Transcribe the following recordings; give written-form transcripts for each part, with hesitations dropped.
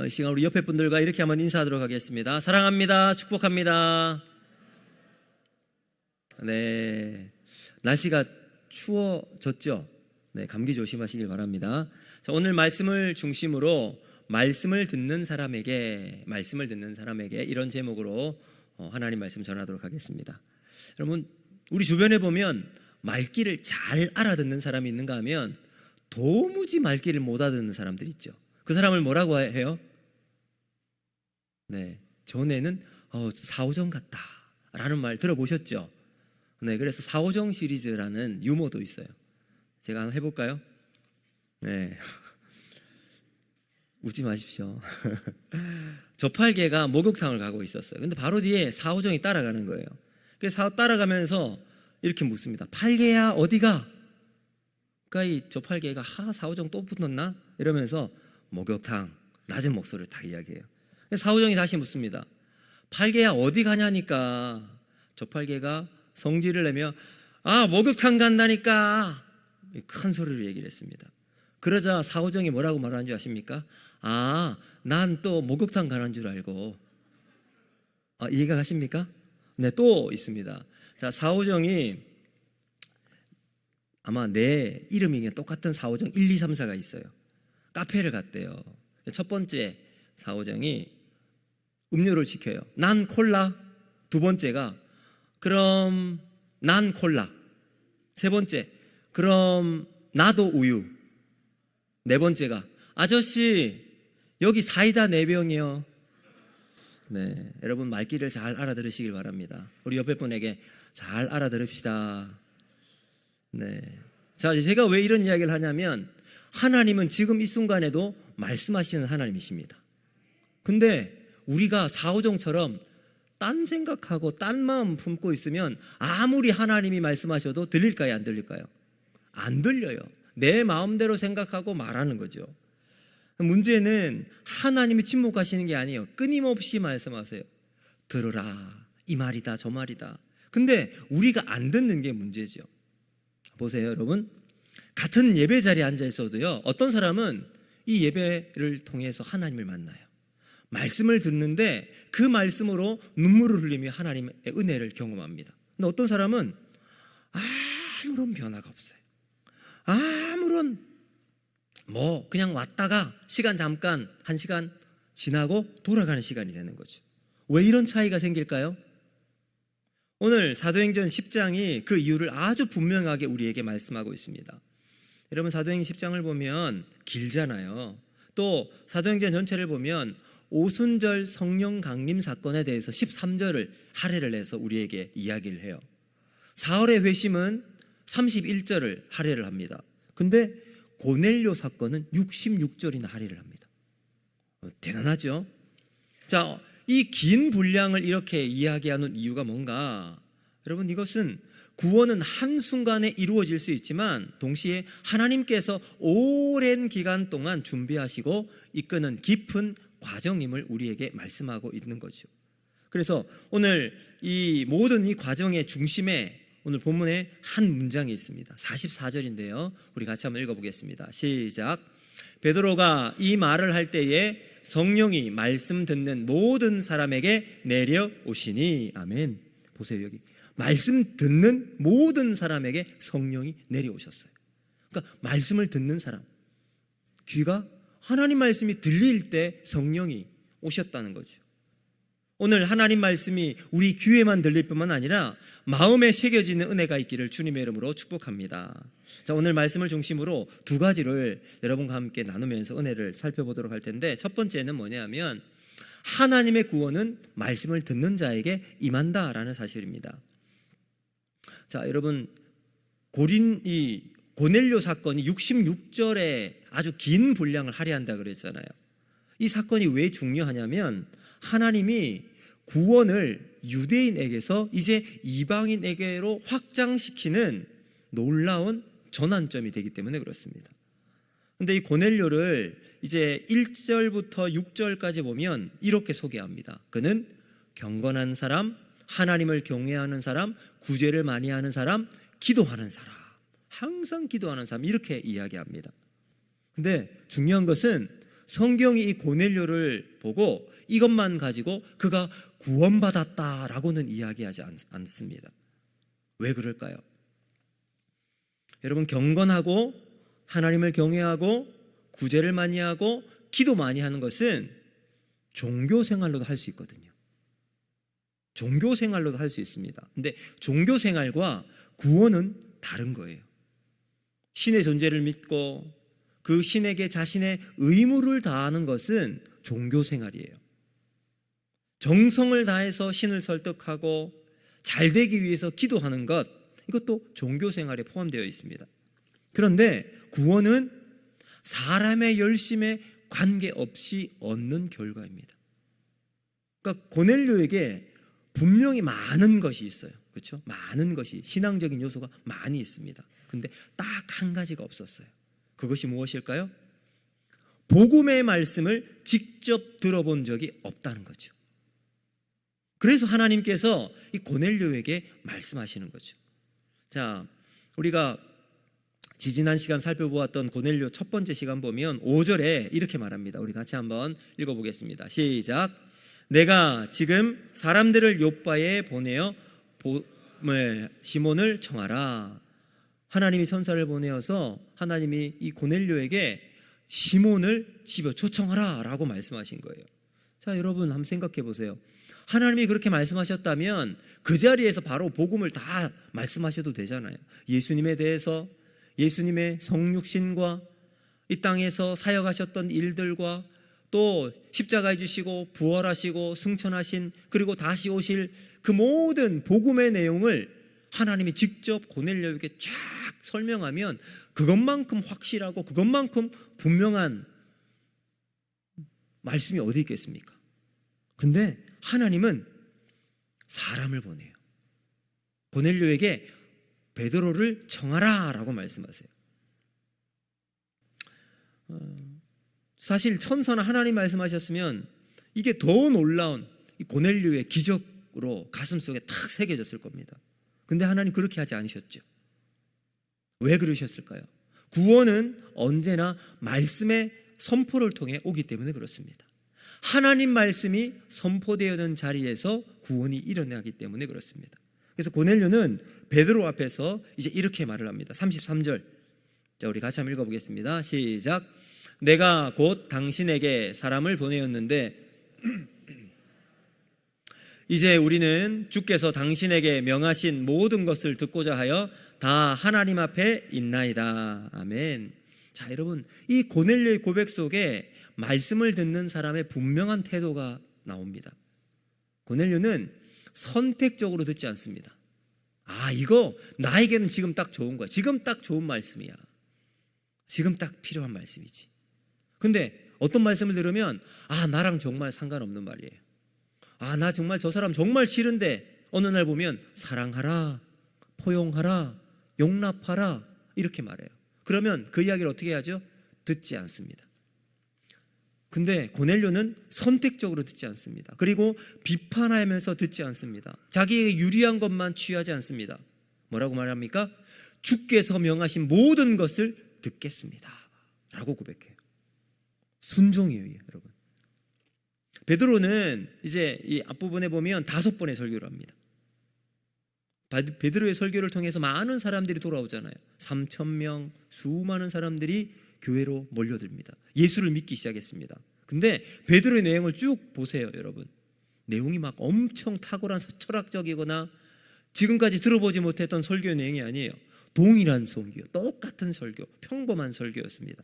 이 시간 우리 옆에 분들과 이렇게 한번 인사하도록 하겠습니다. 사랑합니다. 축복합니다. 네, 날씨가 추워졌죠? 네, 감기 조심하시길 바랍니다. 자, 오늘 말씀을 중심으로 말씀을 듣는 사람에게 이런 제목으로 하나님 말씀 전하도록 하겠습니다. 여러분, 우리 주변에 보면 말귀를 잘 알아듣는 사람이 있는가 하면 도무지 말귀를 못 알아듣는 사람들이 있죠. 그 사람을 뭐라고 해요? 네, 전에는 사오정 같다 라는 말 들어보셨죠? 네, 그래서 사오정 시리즈라는 유머도 있어요. 제가 한번 해볼까요? 네, 웃지 마십시오. 저팔계가 목욕탕을 가고 있었어요. 근데 바로 뒤에 사오정이 따라가는 거예요. 그래서 따라가면서 이렇게 묻습니다. 팔계야 어디가? 그러니까 이 저팔계가 사오정 또 붙었나? 이러면서 목욕탕, 낮은 목소리를 다 이야기해요. 사오정이 다시 묻습니다. 팔계야 어디 가냐니까. 저팔계가 성질을 내며 목욕탕 간다니까 큰 소리로 얘기를 했습니다. 그러자 사오정이 뭐라고 말하는 줄 아십니까? 난 또 목욕탕 가는 줄 알고. 이해가 가십니까? 네, 또 있습니다. 자, 사오정이 아마 내 이름이 똑같은 사오정 1, 2, 3, 4가 있어요. 카페를 갔대요. 첫 번째 사오정이 음료를 시켜요. 난 콜라. 두 번째가 그럼 난 콜라. 세 번째 그럼 나도 우유. 네 번째가 아저씨 여기 사이다 4병이요. 네, 여러분 말귀를 잘 알아들으시길 바랍니다. 우리 옆에 분에게 잘 알아들읍시다. 네, 자, 제가 왜 이런 이야기를 하냐면 하나님은 지금 이 순간에도 말씀하시는 하나님이십니다. 근데 우리가 사오정처럼 딴 생각하고 딴 마음 품고 있으면 아무리 하나님이 말씀하셔도 들릴까요? 안 들릴까요? 안 들려요. 내 마음대로 생각하고 말하는 거죠. 문제는 하나님이 침묵하시는 게 아니에요. 끊임없이 말씀하세요. 들으라, 이 말이다 저 말이다. 근데 우리가 안 듣는 게 문제죠. 보세요, 여러분. 같은 예배 자리에 앉아 있어도요, 어떤 사람은 이 예배를 통해서 하나님을 만나요. 말씀을 듣는데 그 말씀으로 눈물을 흘리며 하나님의 은혜를 경험합니다. 근데 어떤 사람은 아무런 변화가 없어요. 아무런 그냥 왔다가 시간 잠깐 1시간 지나고 돌아가는 시간이 되는 거죠. 왜 이런 차이가 생길까요? 오늘 사도행전 10장이 그 이유를 아주 분명하게 우리에게 말씀하고 있습니다. 여러분, 사도행전 10장을 보면 길잖아요. 또 사도행전 전체를 보면 오순절 성령 강림 사건에 대해서 13절을 할애를 해서 우리에게 이야기를 해요. 사흘의 회심은 31절을 할애를 합니다. 근데 고넬료 사건은 66절이나 할애를 합니다. 대단하죠? 자, 이 긴 분량을 이렇게 이야기하는 이유가 뭔가? 여러분, 이것은 구원은 한순간에 이루어질 수 있지만 동시에 하나님께서 오랜 기간 동안 준비하시고 이끄는 깊은 과정임을 우리에게 말씀하고 있는 거죠. 그래서 오늘 이 모든 이 과정의 중심에 오늘 본문에 한 문장이 있습니다. 44절인데요. 우리 같이 한번 읽어보겠습니다. 시작. 베드로가 이 말을 할 때에 성령이 말씀 듣는 모든 사람에게 내려오시니. 아멘. 보세요, 여기 말씀 듣는 모든 사람에게 성령이 내려오셨어요. 그러니까 말씀을 듣는 사람, 귀가 하나님 말씀이 들릴 때 성령이 오셨다는 거죠. 오늘 하나님 말씀이 우리 귀에만 들릴 뿐만 아니라 마음에 새겨지는 은혜가 있기를 주님의 이름으로 축복합니다. 자, 오늘 말씀을 중심으로 두 가지를 여러분과 함께 나누면서 은혜를 살펴보도록 할 텐데, 첫 번째는 뭐냐면 하나님의 구원은 말씀을 듣는 자에게 임한다라는 사실입니다. 자, 여러분, 고넬료 사건이 66절에 아주 긴 분량을 할애한다 그랬잖아요. 이 사건이 왜 중요하냐면 하나님이 구원을 유대인에게서 이제 이방인에게로 확장시키는 놀라운 전환점이 되기 때문에 그렇습니다. 그런데 이 고넬료를 이제 1절부터 6절까지 보면 이렇게 소개합니다. 그는 경건한 사람, 하나님을 경외하는 사람, 구제를 많이 하는 사람, 기도하는 사람, 항상 기도하는 사람, 이렇게 이야기합니다. 근데 중요한 것은 성경이 이 고넬료를 보고 이것만 가지고 그가 구원받았다라고는 이야기하지 않습니다. 왜 그럴까요? 여러분, 경건하고 하나님을 경외하고 구제를 많이 하고 기도 많이 하는 것은 종교 생활로도 할 수 있거든요. 종교 생활로도 할 수 있습니다. 근데 종교 생활과 구원은 다른 거예요. 신의 존재를 믿고 그 신에게 자신의 의무를 다하는 것은 종교 생활이에요. 정성을 다해서 신을 설득하고 잘 되기 위해서 기도하는 것, 이것도 종교 생활에 포함되어 있습니다. 그런데 구원은 사람의 열심에 관계없이 얻는 결과입니다. 그러니까 고넬료에게 분명히 많은 것이 있어요. 그렇죠? 많은 것이, 신앙적인 요소가 많이 있습니다. 근데 딱 한 가지가 없었어요. 그것이 무엇일까요? 복음의 말씀을 직접 들어본 적이 없다는 거죠. 그래서 하나님께서 이 고넬료에게 말씀하시는 거죠. 자, 우리가 지지난 시간 살펴보았던 고넬료 첫 번째 시간 보면 5절에 이렇게 말합니다. 우리 같이 한번 읽어보겠습니다. 시작. 내가 지금 사람들을 요빠에 보내어 시몬을 청하라. 하나님이 천사를 보내어서 하나님이 이 고넬료에게 시몬을 집에 초청하라 라고 말씀하신 거예요. 자, 여러분 한번 생각해 보세요. 하나님이 그렇게 말씀하셨다면 그 자리에서 바로 복음을 다 말씀하셔도 되잖아요. 예수님에 대해서, 예수님의 성육신과 이 땅에서 사역하셨던 일들과 또 십자가에 지시고 부활하시고 승천하신, 그리고 다시 오실 그 모든 복음의 내용을 하나님이 직접 고넬료에게 쫙 설명하면 그것만큼 확실하고 그것만큼 분명한 말씀이 어디 있겠습니까? 근데 하나님은 사람을 보내요. 고넬료에게 베드로를 청하라 라고 말씀하세요. 사실 천사나 하나님 말씀하셨으면 이게 더 놀라운 이 고넬료의 기적으로 가슴속에 탁 새겨졌을 겁니다. 근데 하나님 그렇게 하지 않으셨죠. 왜 그러셨을까요? 구원은 언제나 말씀의 선포를 통해 오기 때문에 그렇습니다. 하나님 말씀이 선포되어진 자리에서 구원이 일어나기 때문에 그렇습니다. 그래서 고넬료는 베드로 앞에서 이제 이렇게 말을 합니다. 33절. 자, 우리 같이 한번 읽어보겠습니다. 시작. 내가 곧 당신에게 사람을 보내었는데 이제 우리는 주께서 당신에게 명하신 모든 것을 듣고자 하여 다 하나님 앞에 있나이다. 아멘. 자, 여러분, 이 고넬료의 고백 속에 말씀을 듣는 사람의 분명한 태도가 나옵니다. 고넬료는 선택적으로 듣지 않습니다. 아, 이거 나에게는 지금 딱 좋은 거야. 지금 딱 좋은 말씀이야. 지금 딱 필요한 말씀이지. 근데 어떤 말씀을 들으면 아, 나랑 정말 상관없는 말이에요. 아, 나 정말 저 사람 정말 싫은데 어느 날 보면 사랑하라, 포용하라, 용납하라 이렇게 말해요. 그러면 그 이야기를 어떻게 하죠? 듣지 않습니다. 근데 고넬료는 선택적으로 듣지 않습니다. 그리고 비판하면서 듣지 않습니다. 자기에게 유리한 것만 취하지 않습니다. 뭐라고 말합니까? 주께서 명하신 모든 것을 듣겠습니다 라고 고백해요. 순종이에요, 여러분. 베드로는 이제 이 앞부분에 보면 5번의 설교를 합니다. 베드로의 설교를 통해서 많은 사람들이 돌아오잖아요. 3,000명, 수많은 사람들이 교회로 몰려듭니다. 예수를 믿기 시작했습니다. 근데 베드로의 내용을 쭉 보세요, 여러분. 내용이 막 엄청 탁월한 철학적이거나 지금까지 들어보지 못했던 설교의 내용이 아니에요. 동일한 설교, 똑같은 설교, 평범한 설교였습니다.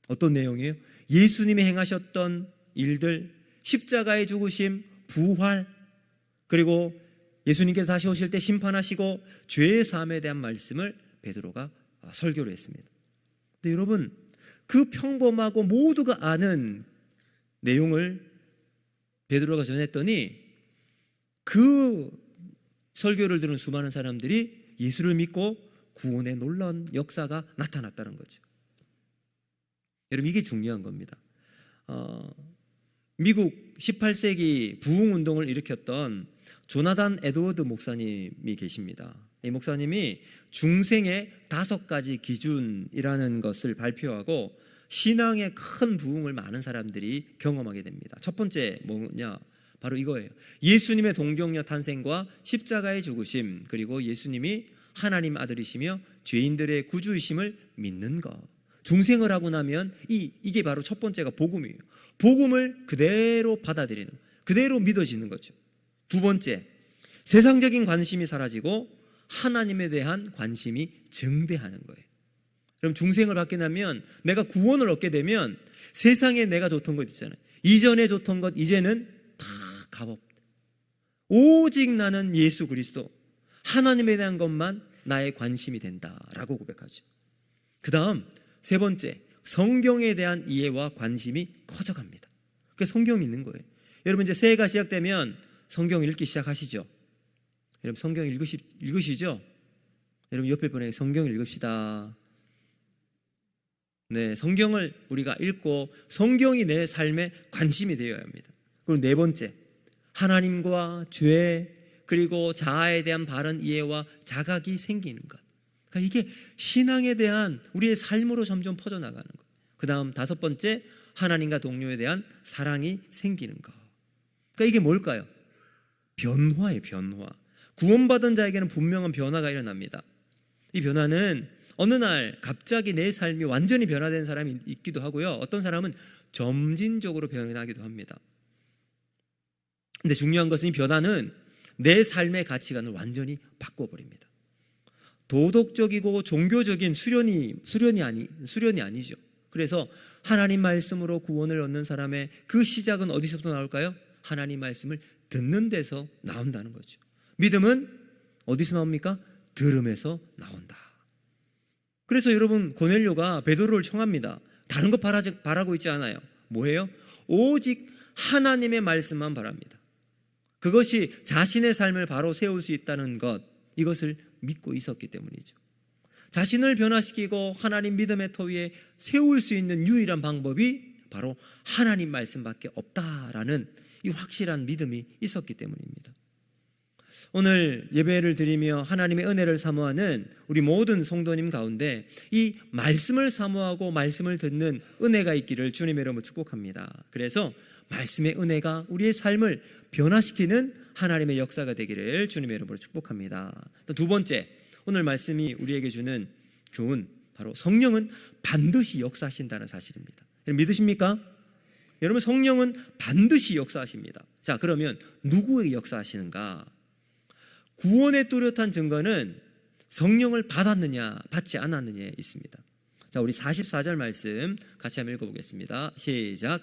어떤 내용이에요? 예수님이 행하셨던 일들, 십자가의 죽으심, 부활, 그리고 예수님께서 다시 오실 때 심판하시고 죄의 사함에 대한 말씀을 베드로가 설교를 했습니다. 근데 여러분, 그 평범하고 모두가 아는 내용을 베드로가 전했더니 그 설교를 들은 수많은 사람들이 예수를 믿고 구원의 놀라운 역사가 나타났다는 거죠. 여러분, 이게 중요한 겁니다. 미국 18세기 부흥운동을 일으켰던 조나단 에드워드 목사님이 계십니다. 이 목사님이 중생의 5가지 기준이라는 것을 발표하고 신앙의 큰 부흥을 많은 사람들이 경험하게 됩니다. 첫 번째 뭐냐? 바로 이거예요. 예수님의 동정녀 탄생과 십자가의 죽으심, 그리고 예수님이 하나님 아들이시며 죄인들의 구주이심을 믿는 것. 중생을 하고 나면 이게 바로 첫 번째가 복음이에요. 복음을 그대로 받아들이는, 그대로 믿어지는 거죠. 두 번째, 세상적인 관심이 사라지고 하나님에 대한 관심이 증대하는 거예요. 그럼 중생을 받게 되면, 내가 구원을 얻게 되면 세상에 내가 좋던 것 있잖아요. 이전에 좋던 것 이제는 다 값없다. 오직 나는 예수 그리스도, 하나님에 대한 것만 나의 관심이 된다라고 고백하죠. 그 다음 세 번째, 성경에 대한 이해와 관심이 커져갑니다. 그게 성경 읽는 거예요. 여러분 이제 새해가 시작되면 성경 읽기 시작하시죠. 여러분 성경 읽으시죠? 여러분 옆에 분에게 성경 읽읍시다. 네, 성경을 우리가 읽고 성경이 내 삶에 관심이 되어야 합니다. 그리고 네 번째, 하나님과 죄 그리고 자아에 대한 바른 이해와 자각이 생기는 것. 그러니까 이게 신앙에 대한 우리의 삶으로 점점 퍼져나가는 것. 그 다음 다섯 번째, 하나님과 동료에 대한 사랑이 생기는 것. 그러니까 이게 뭘까요? 변화예요, 변화. 구원받은 자에게는 분명한 변화가 일어납니다. 이 변화는 어느 날 갑자기 내 삶이 완전히 변화된 사람이 있기도 하고요, 어떤 사람은 점진적으로 변하기도 합니다. 근데 중요한 것은 이 변화는 내 삶의 가치관을 완전히 바꿔버립니다. 도덕적이고 종교적인 수련이 아니죠. 그래서 하나님 말씀으로 구원을 얻는 사람의 그 시작은 어디서부터 나올까요? 하나님 말씀을 듣는 데서 나온다는 거죠. 믿음은 어디서 나옵니까? 들음에서 나온다. 그래서 여러분, 고넬료가 베드로를 청합니다. 다른 것 바라고 있지 않아요. 뭐예요? 오직 하나님의 말씀만 바랍니다. 그것이 자신의 삶을 바로 세울 수 있다는 것, 이것을 믿고 있었기 때문이죠. 자신을 변화시키고 하나님 믿음의 터 위에 세울 수 있는 유일한 방법이 바로 하나님 말씀밖에 없다라는 이 확실한 믿음이 있었기 때문입니다. 오늘 예배를 드리며 하나님의 은혜를 사모하는 우리 모든 성도님 가운데 이 말씀을 사모하고 말씀을 듣는 은혜가 있기를 주님의 이름으로 축복합니다. 그래서 말씀의 은혜가 우리의 삶을 변화시키는 하나님의 역사가 되기를 주님의 이름으로 축복합니다. 또 두 번째, 오늘 말씀이 우리에게 주는 교훈, 바로 성령은 반드시 역사하신다는 사실입니다. 믿으십니까? 여러분, 성령은 반드시 역사하십니다. 자, 그러면 누구에게 역사하시는가? 구원의 뚜렷한 증거는 성령을 받았느냐 받지 않았느냐에 있습니다. 자, 우리 44절 말씀 같이 한번 읽어보겠습니다. 시작.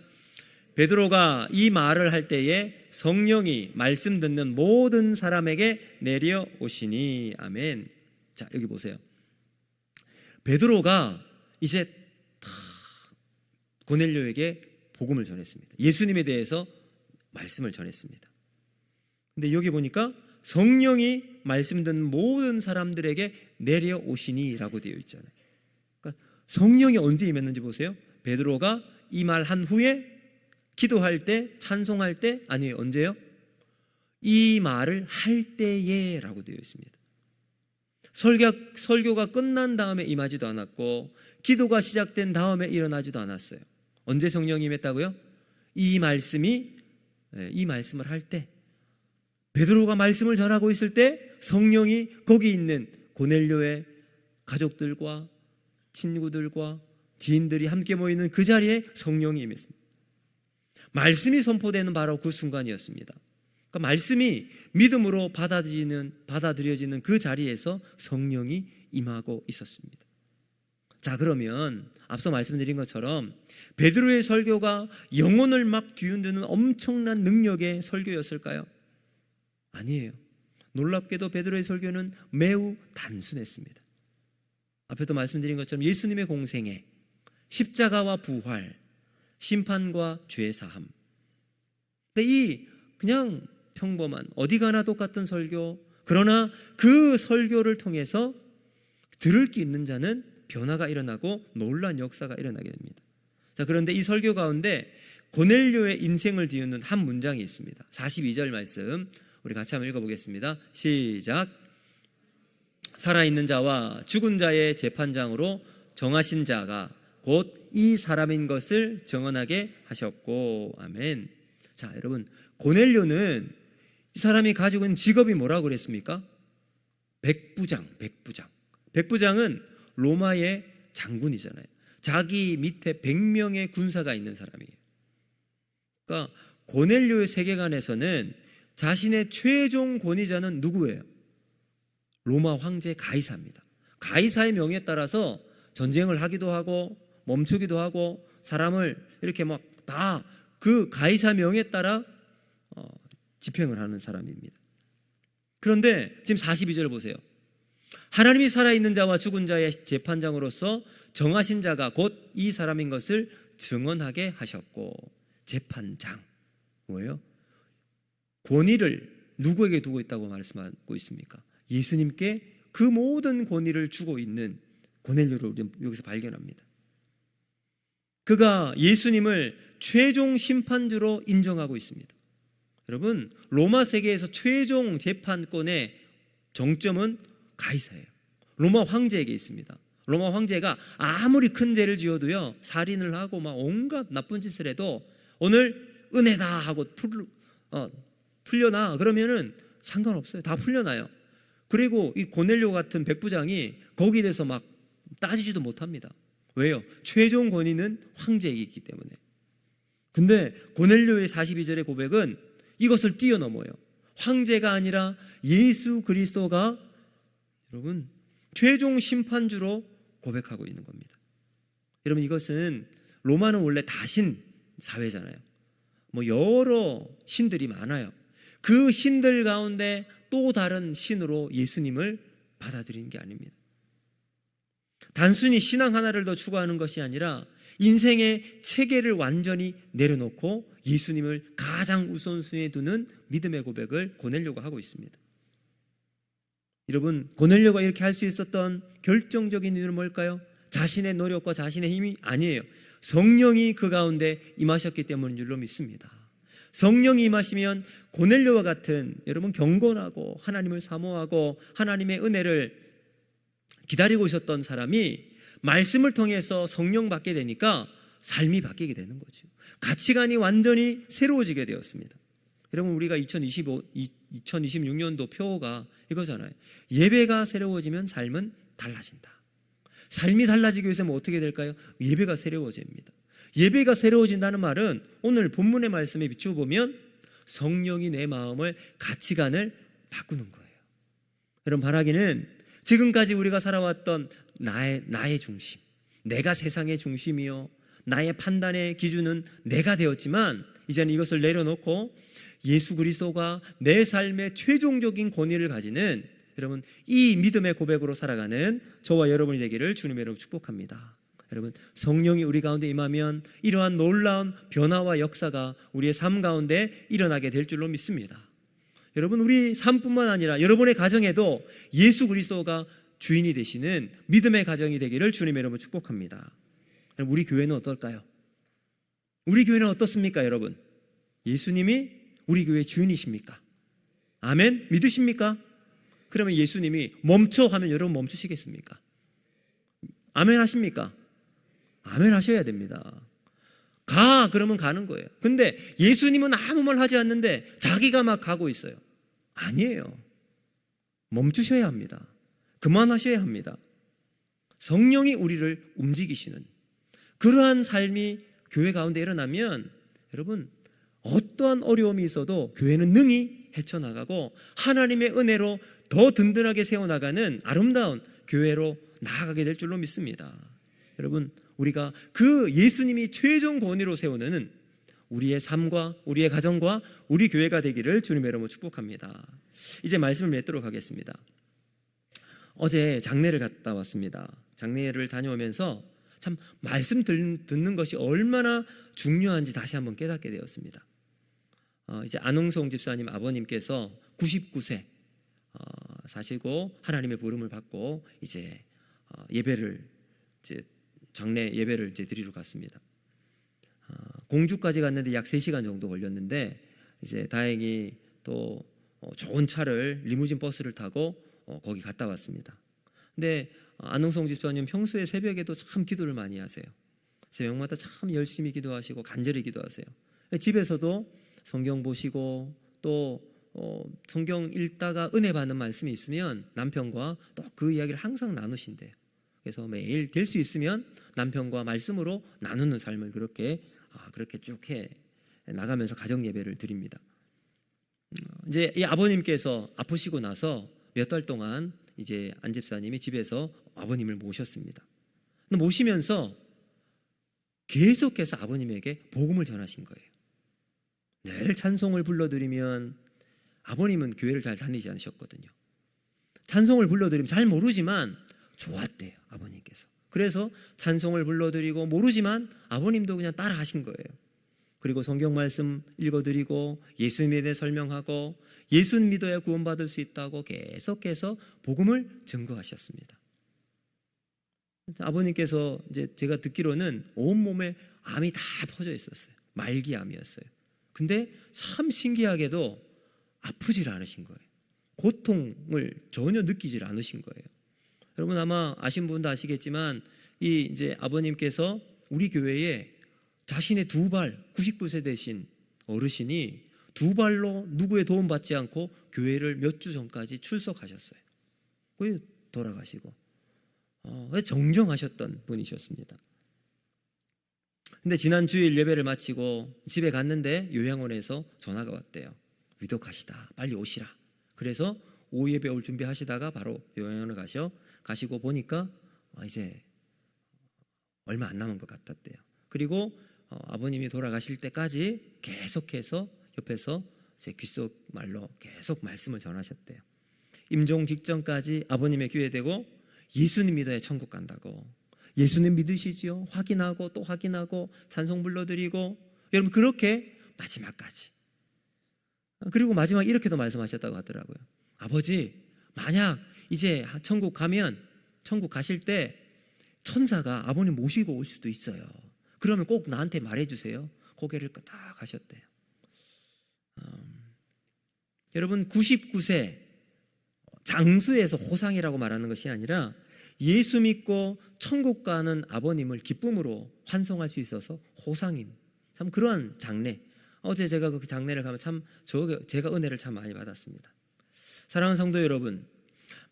베드로가 이 말을 할 때에 성령이 말씀 듣는 모든 사람에게 내려오시니. 아멘. 자, 여기 보세요. 베드로가 이제 다 고넬료에게 복음을 전했습니다. 예수님에 대해서 말씀을 전했습니다. 근데 여기 보니까 성령이 말씀 듣는 모든 사람들에게 내려오시니 라고 되어 있잖아요. 그러니까 성령이 언제 임했는지 보세요. 베드로가 이 말 한 후에 기도할 때, 찬송할 때, 아니에요, 언제요? 이 말을 할 때에 라고 되어 있습니다. 설교가 끝난 다음에 임하지도 않았고 기도가 시작된 다음에 일어나지도 않았어요. 언제 성령이 임했다고요? 이 말씀을 할 때, 베드로가 말씀을 전하고 있을 때 성령이 거기 있는 고넬료의 가족들과 친구들과 지인들이 함께 모이는 그 자리에 성령이 임했습니다. 말씀이 선포되는 바로 그 순간이었습니다. 그러니까 말씀이 믿음으로 받아들여지는 그 자리에서 성령이 임하고 있었습니다. 자, 그러면 앞서 말씀드린 것처럼 베드로의 설교가 영혼을 막 뒤흔드는 엄청난 능력의 설교였을까요? 아니에요. 놀랍게도 베드로의 설교는 매우 단순했습니다. 앞에도 말씀드린 것처럼 예수님의 공생애, 십자가와 부활, 심판과 죄 사함. 근데 이 그냥 평범한 어디 가나 똑같은 설교, 그러나 그 설교를 통해서 들을 게 있는 자는 변화가 일어나고 놀라운 역사가 일어나게 됩니다. 자, 그런데 이 설교 가운데 고넬료의 인생을 뒤흔는 한 문장이 있습니다. 42절 말씀 우리 같이 한번 읽어보겠습니다. 시작. 살아있는 자와 죽은 자의 재판장으로 정하신 자가 곧 이 사람인 것을 증언하게 하셨고. 아멘. 자, 여러분, 고넬료는 이 사람이 가지고 있는 직업이 뭐라고 그랬습니까? 백부장. 백부장은 로마의 장군이잖아요. 자기 밑에 100명의 군사가 있는 사람이에요. 그러니까 고넬료의 세계관에서는 자신의 최종 권위자는 누구예요? 로마 황제 가이사입니다. 가이사의 명에 따라서 전쟁을 하기도 하고 멈추기도 하고 사람을 이렇게 막 다 그 가이사 명에 따라 집행을 하는 사람입니다. 그런데 지금 42절 보세요. 하나님이 살아있는 자와 죽은 자의 재판장으로서 정하신 자가 곧 이 사람인 것을 증언하게 하셨고. 재판장 뭐예요? 권위를 누구에게 두고 있다고 말씀하고 있습니까? 예수님께 그 모든 권위를 주고 있는 고넬료를 여기서 발견합니다. 그가 예수님을 최종 심판주로 인정하고 있습니다. 여러분, 로마 세계에서 최종 재판권의 정점은 가이사예요. 로마 황제에게 있습니다. 로마 황제가 아무리 큰 죄를 지어도요, 살인을 하고 막 온갖 나쁜 짓을 해도 오늘 은혜다 하고 풀려나 그러면은 상관없어요. 다 풀려나요. 그리고 이 고넬료 같은 백부장이 거기에 대해서 막 따지지도 못합니다. 왜요? 최종 권위는 황제에게 있기 때문에. 근데 고넬료의 42절의 고백은 이것을 뛰어넘어요. 황제가 아니라 예수 그리스도가 여러분 최종 심판주로 고백하고 있는 겁니다. 여러분, 이것은 로마는 원래 다신 사회잖아요. 뭐 여러 신들이 많아요. 그 신들 가운데 또 다른 신으로 예수님을 받아들이는 게 아닙니다. 단순히 신앙 하나를 더 추구하는 것이 아니라 인생의 체계를 완전히 내려놓고 예수님을 가장 우선순위에 두는 믿음의 고백을 고넬료가 하고 있습니다. 여러분, 고넬료가 이렇게 할 수 있었던 결정적인 이유는 뭘까요? 자신의 노력과 자신의 힘이 아니에요. 성령이 그 가운데 임하셨기 때문인 줄로 믿습니다. 성령이 임하시면 고넬료와 같은 여러분 경건하고 하나님을 사모하고 하나님의 은혜를 기다리고 있었던 사람이 말씀을 통해서 성령 받게 되니까 삶이 바뀌게 되는 거죠. 가치관이 완전히 새로워지게 되었습니다. 여러분, 우리가 2026년도 표어가 이거잖아요. 예배가 새로워지면 삶은 달라진다. 삶이 달라지기 위해서는 어떻게 될까요? 예배가 새로워집니다. 예배가 새로워진다는 말은 오늘 본문의 말씀에 비추어보면 성령이 내 마음을, 가치관을 바꾸는 거예요. 여러분, 바라기는 지금까지 우리가 살아왔던 나의 중심, 내가 세상의 중심이요, 나의 판단의 기준은 내가 되었지만 이제는 이것을 내려놓고 예수 그리스도가 내 삶의 최종적인 권위를 가지는 여러분 이 믿음의 고백으로 살아가는 저와 여러분이 되기를 주님의 이름으로 축복합니다. 여러분, 성령이 우리 가운데 임하면 이러한 놀라운 변화와 역사가 우리의 삶 가운데 일어나게 될 줄로 믿습니다. 여러분, 우리 삶뿐만 아니라 여러분의 가정에도 예수 그리스도가 주인이 되시는 믿음의 가정이 되기를 주님의 이름으로 축복합니다. 우리 교회는 어떨까요? 우리 교회는 어떻습니까, 여러분? 예수님이 우리 교회의 주인이십니까? 아멘? 믿으십니까? 그러면 예수님이 멈춰 하면 여러분 멈추시겠습니까? 아멘 하십니까? 아멘 하셔야 됩니다. 가 그러면 가는 거예요. 근데 예수님은 아무 말 하지 않는데 자기가 막 가고 있어요. 아니에요. 멈추셔야 합니다. 그만하셔야 합니다. 성령이 우리를 움직이시는 그러한 삶이 교회 가운데 일어나면 여러분 어떠한 어려움이 있어도 교회는 능히 헤쳐나가고 하나님의 은혜로 더 든든하게 세워나가는 아름다운 교회로 나아가게 될 줄로 믿습니다. 여러분, 우리가 그 예수님이 최종 권위로 세우는 우리의 삶과 우리의 가정과 우리 교회가 되기를 주님의 이름으로 축복합니다. 이제 말씀을 맺도록 하겠습니다. 어제 장례를 갔다 왔습니다. 장례를 다녀오면서 참 말씀 듣는 것이 얼마나 중요한지 다시 한번 깨닫게 되었습니다. 이제 안홍송 집사님 아버님께서 99세 사시고 하나님의 부름을 받고 이제 예배를 이제 장례 예배를 이제 드리러 갔습니다. 공주까지 갔는데 약 3시간 정도 걸렸는데 이제 다행히 또 좋은 차를 리무진 버스를 타고 거기 갔다 왔습니다. 근데 안흥성 집사님 평소에 새벽에도 참 기도를 많이 하세요. 새벽마다 참 열심히 기도하시고 간절히 기도하세요. 집에서도 성경 보시고 또 성경 읽다가 은혜 받는 말씀이 있으면 남편과 또 그 이야기를 항상 나누신대요. 그래서 매일 될 수 있으면 남편과 말씀으로 나누는 삶을 그렇게 쭉 해 나가면서 가정 예배를 드립니다. 이제 이 아버님께서 아프시고 나서 몇 달 동안 이제 안 집사님이 집에서 아버님을 모셨습니다. 근데 모시면서 계속해서 아버님에게 복음을 전하신 거예요. 늘 찬송을 불러드리면 아버님은 교회를 잘 다니지 않으셨거든요. 찬송을 불러드리면 잘 모르지만 좋았대요, 아버님께서. 그래서 찬송을 불러드리고 모르지만 아버님도 그냥 따라 하신 거예요. 그리고 성경 말씀 읽어드리고 예수님에 대해 설명하고 예수 믿어야 구원받을 수 있다고 계속해서 복음을 증거하셨습니다. 아버님께서 이제 제가 듣기로는 온몸에 암이 다 퍼져 있었어요. 말기암이었어요. 근데 참 신기하게도 아프질 않으신 거예요. 고통을 전혀 느끼질 않으신 거예요. 여러분 아마 아신 분도 아시겠지만 이 이제 아버님께서 우리 교회에 자신의 두 발, 99세 되신 어르신이 두 발로 누구의 도움 받지 않고 교회를 몇 주 전까지 출석하셨어요. 거의 돌아가시고 정정하셨던 분이셨습니다. 근데 지난 주일 예배를 마치고 집에 갔는데 요양원에서 전화가 왔대요. 위독하시다, 빨리 오시라. 그래서 오후 예배 올 준비하시다가 바로 요양원을 가시고 보니까 이제 얼마 안 남은 것 같았대요. 그리고 아버님이 돌아가실 때까지 계속해서 옆에서 제 귓속말로 계속 말씀을 전하셨대요. 임종 직전까지 아버님의 교회 되고 예수님 믿어야 천국 간다고. 예수님 믿으시지요? 확인하고 또 확인하고 찬송 불러드리고 여러분 그렇게 마지막까지. 그리고 마지막 이렇게도 말씀하셨다고 하더라고요. 아버지 만약 이제 천국 가면 천국 가실 때 천사가 아버님 모시고 올 수도 있어요. 그러면 꼭 나한테 말해주세요. 고개를 끄덕 하셨대요. 여러분 99세 장수에서 호상이라고 말하는 것이 아니라 예수 믿고 천국 가는 아버님을 기쁨으로 환송할 수 있어서 호상인 참 그러한 장례. 어제 제가 그 장례를 가면 참 제가 은혜를 참 많이 받았습니다. 사랑하는 성도 여러분,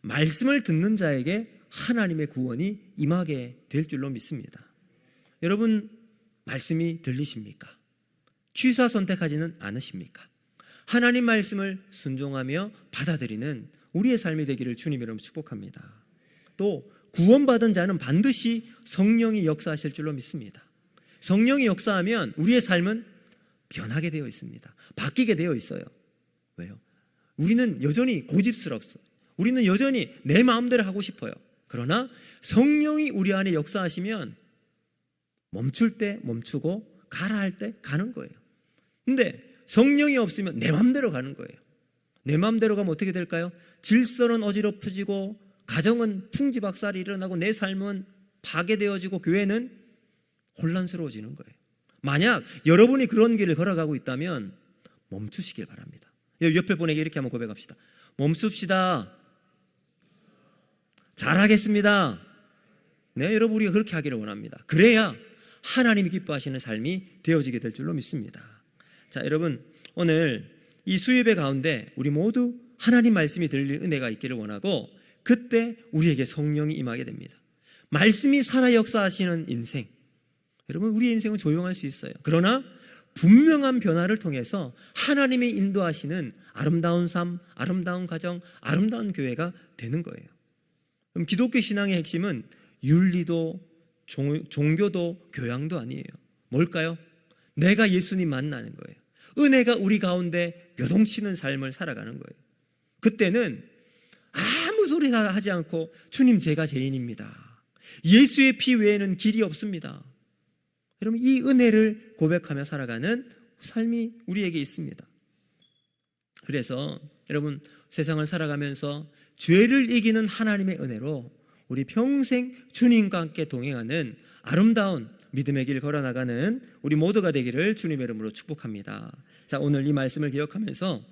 말씀을 듣는 자에게 하나님의 구원이 임하게 될 줄로 믿습니다. 여러분 말씀이 들리십니까? 취사 선택하지는 않으십니까? 하나님 말씀을 순종하며 받아들이는 우리의 삶이 되기를 주님 이름으로 축복합니다. 또 구원받은 자는 반드시 성령이 역사하실 줄로 믿습니다. 성령이 역사하면 우리의 삶은 변하게 되어 있습니다. 바뀌게 되어 있어요. 왜요? 우리는 여전히 고집스럽어요. 우리는 여전히 내 마음대로 하고 싶어요. 그러나 성령이 우리 안에 역사하시면 멈출 때 멈추고 가라 할 때 가는 거예요. 근데 성령이 없으면 내 마음대로 가는 거예요. 내 마음대로 가면 어떻게 될까요? 질서는 어지럽혀지고 가정은 풍지박살이 일어나고 내 삶은 파괴되어지고 교회는 혼란스러워지는 거예요. 만약 여러분이 그런 길을 걸어가고 있다면 멈추시길 바랍니다. 옆에 분에게 이렇게 한번 고백합시다. 멈춥시다. 잘하겠습니다. 네, 여러분 우리가 그렇게 하기를 원합니다. 그래야 하나님이 기뻐하시는 삶이 되어지게 될 줄로 믿습니다. 자, 여러분 오늘 이 수요예배 가운데 우리 모두 하나님 말씀이 들릴 은혜가 있기를 원하고 그때 우리에게 성령이 임하게 됩니다. 말씀이 살아 역사하시는 인생. 여러분 우리의 인생은 조용할 수 있어요. 그러나 분명한 변화를 통해서 하나님이 인도하시는 아름다운 삶, 아름다운 가정, 아름다운 교회가 되는 거예요. 그럼 기독교 신앙의 핵심은 윤리도 종교도 교양도 아니에요. 뭘까요? 내가 예수님 만나는 거예요. 은혜가 우리 가운데 요동치는 삶을 살아가는 거예요. 그때는 아무 소리나 하지 않고 주님 제가 죄인입니다. 예수의 피 외에는 길이 없습니다. 여러분 이 은혜를 고백하며 살아가는 삶이 우리에게 있습니다. 그래서 여러분 세상을 살아가면서 죄를 이기는 하나님의 은혜로 우리 평생 주님과 함께 동행하는 아름다운 믿음의 길 걸어나가는 우리 모두가 되기를 주님의 이름으로 축복합니다. 자, 오늘 이 말씀을 기억하면서